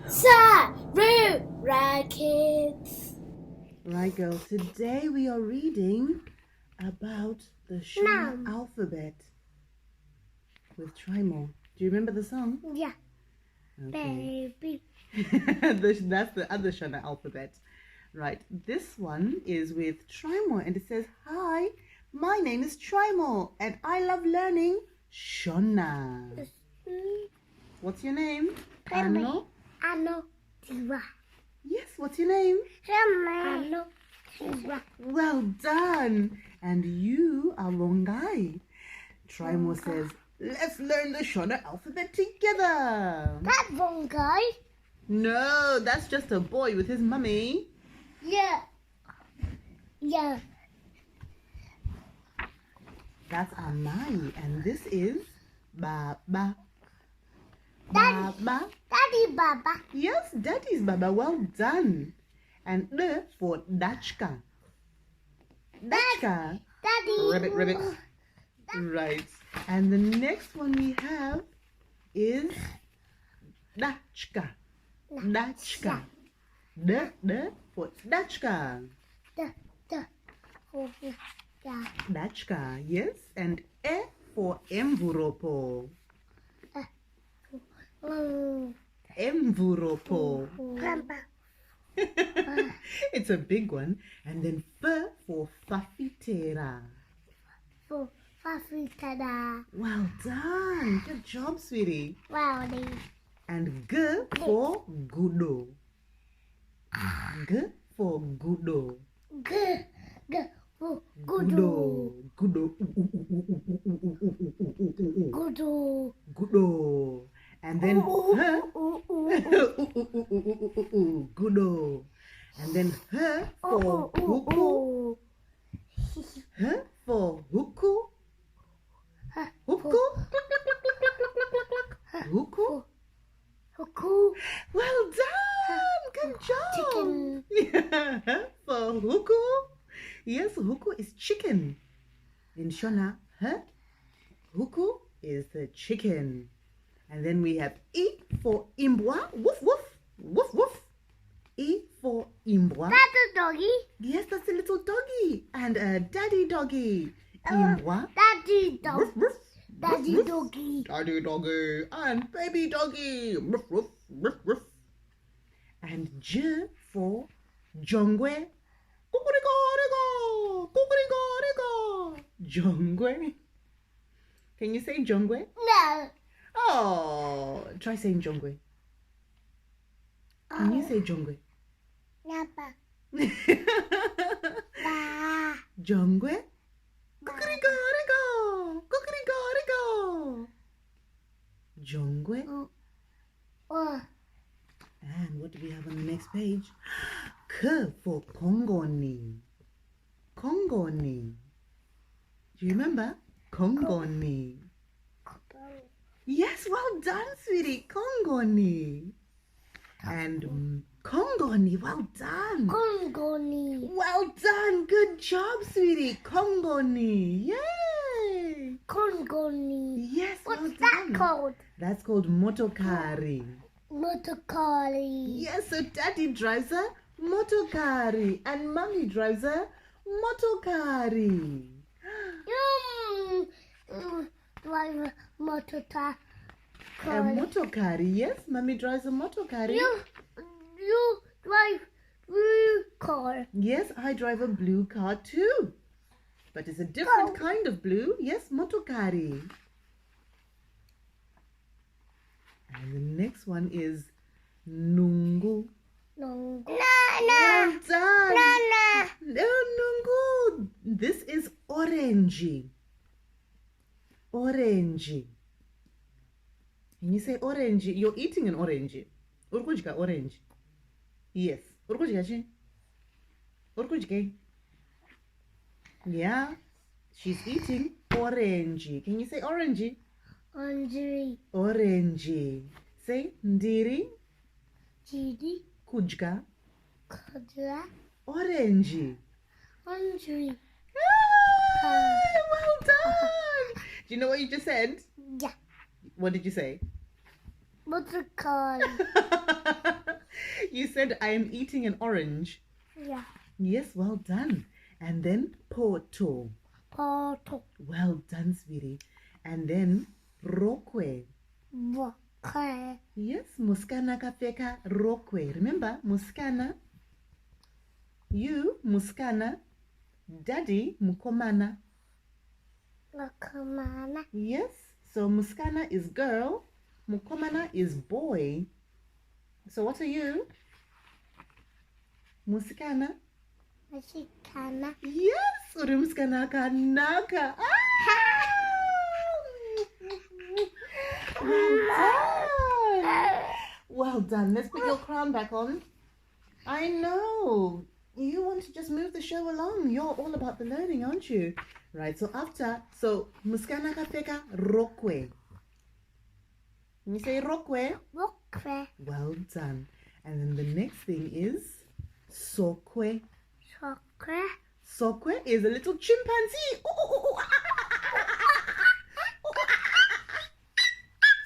Sarura Kids. Right, girls, today we are reading about the Shona Alphabet with Trymore. Do you remember the song? Yeah. Okay. Baby. That's the other Shona Alphabet. Right, this one is with Trymore and it says, "Hi, my name is Trymore and I love learning Shona." What's your name? Ano? Ano. Tiwa. Yes, what's your name? Ano. Tiwa. Well done. And you are Vongai. Trymore says, "Let's learn the Shona alphabet together." That Vongai? No, that's just a boy with his mummy. Yeah. Yeah. That's Amai. And this is Baba. Daddy. Baba. Daddy Baba. Yes, Daddy's Baba. Well done. And D for Dachka. Dachka. Daddy. Ribbit. Right. And the next one we have is Dachka. Dachka. D for Dachka. Dachka, yes. And E for Emvuropo. Emvuropo. It's a big one. And then F for Fafitera. For Fafitada. Well done. Good job, sweetie. Wow. And G for Gudo. G for Gudo. Good. For Gudo. Gudo. Gudo. Gudo. And then Gudo. And then H for Huku. H for Huku. Huku. Huku. Huku. Well done. Good job. Chicken. Yeah. For Huku. Yes, Huku is chicken. In Shona, Huku is the chicken. And then we have E for Imbwa. Woof, woof. Woof, woof. E for Imbwa. That's a doggy. Yes, that's a little doggy. And a daddy doggy. Imbwa. Daddy dog. Woof, woof. Daddy Woof, woof. doggy. Daddy doggy. And baby doggy. Woof, woof. Woof, woof. And J for Jongwe. Kukuriko-riko. Kukuriko-riko. Jongwe. Can you say Jongwe? No. Oh, try saying Jongwe. Can you say Jongwe? Napa. Ba. Jongwe? Kukuriko-riko. Kukuriko-riko. Jongwe. Oh. And what do we have on the next page? K for Kongoni. Kongoni. Do you remember? Kongoni. Yes, well done, sweetie. Kongoni. And Kongoni, well done. Kongoni. Well done. Good job, sweetie. Kongoni. Yay. Kongoni. Yes, What's well that done. called? That's called motokari. Motokari. Yes, so daddy drives a motokari and mommy drives a motokari. Drive a motokari. A motokari, yes, mommy drives a motokari. You drive blue car. Yes, I drive a blue car too. But it's a different kind of blue. Yes, motokari. And the next one is Nungu. No. Well done. Nana. No, Nungu. This is orangey. Orangey. Can you say orangey? You're eating an orangey. Urkujka orange. Yes. Urkujka chi? Urkujka. Yeah. She's eating orangey. Can you say orangey? Anjiri. Orangey. Say ndiri. Chidi. Kujka. Kudra. Orangey. Anjiri. Well done. Do you know what you just said? Yeah. What did you say? Motokari. You said I am eating an orange. Yeah. Yes, well done. And then poto. Poto. Well done, sweetie. And then rokwe. Okay. Yes, muskana kafeka rokwe. Remember, muskana. You, muskana. Daddy, mukomana. Mukomana. Yes, so muskana is girl. Mukomana is boy. So what are you? Muskana. Musikana. Yes, urumskana kanaka. Well done. Let's put your crown back on. I know. You want to just move the show along. You're all about the learning, aren't you? Right, so muskana kafeka rokwe. Can you say rokwe? Rokwe. Well done. And then the next thing is sokwe. Sokwe. Sokwe is a little chimpanzee.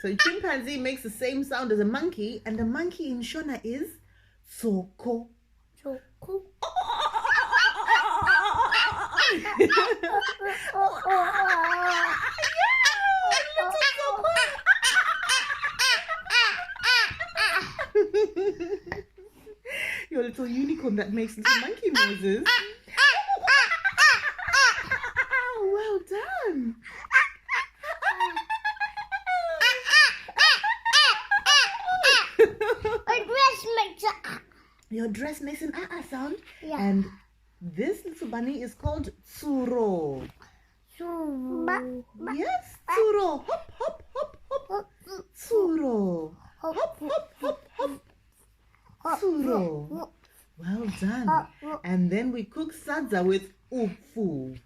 So chimpanzee makes the same sound as a monkey, and the monkey in Shona is soko. Soko. Your little unicorn that makes little monkey noises. Well done. Your dress makes an sound. Yeah. And this little bunny is called tsuro. Yes, tsuro. Hop, hop, hop, hop. Tsuro. Hop, hop, hop, hop. Tsuro. Well done. And then we cook sadza with ufu.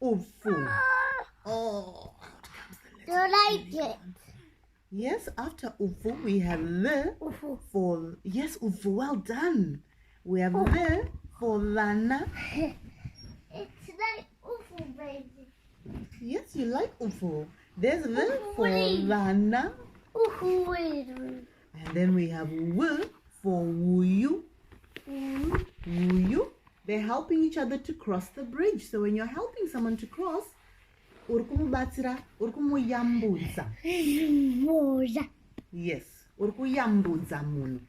Ufu. Oh, Do you like it? Yes, after ufu, we have le Ufu. for, yes, ufu, well done. We have le for lana. It's like ufu, baby. Yes, you like ufu. There's le for Ufu. lana. Ufu, baby. And then we have w for wuyu. Wuyu. They're helping each other to cross the bridge. So when you're helping someone to cross, urkumu batira, urkumu yambuza. Yes, urku yambuza munu.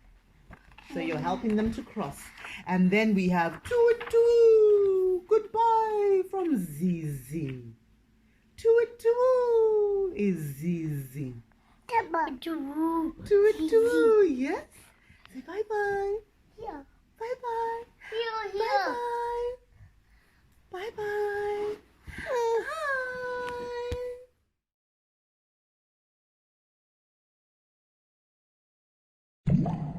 So you're helping them to cross. And then we have tutu. Goodbye from Zizi. Tutu is Zizi. Tutu, yes. Say bye-bye. Here. Bye-bye. Here, here. Bye-bye. Bye-bye. Bye.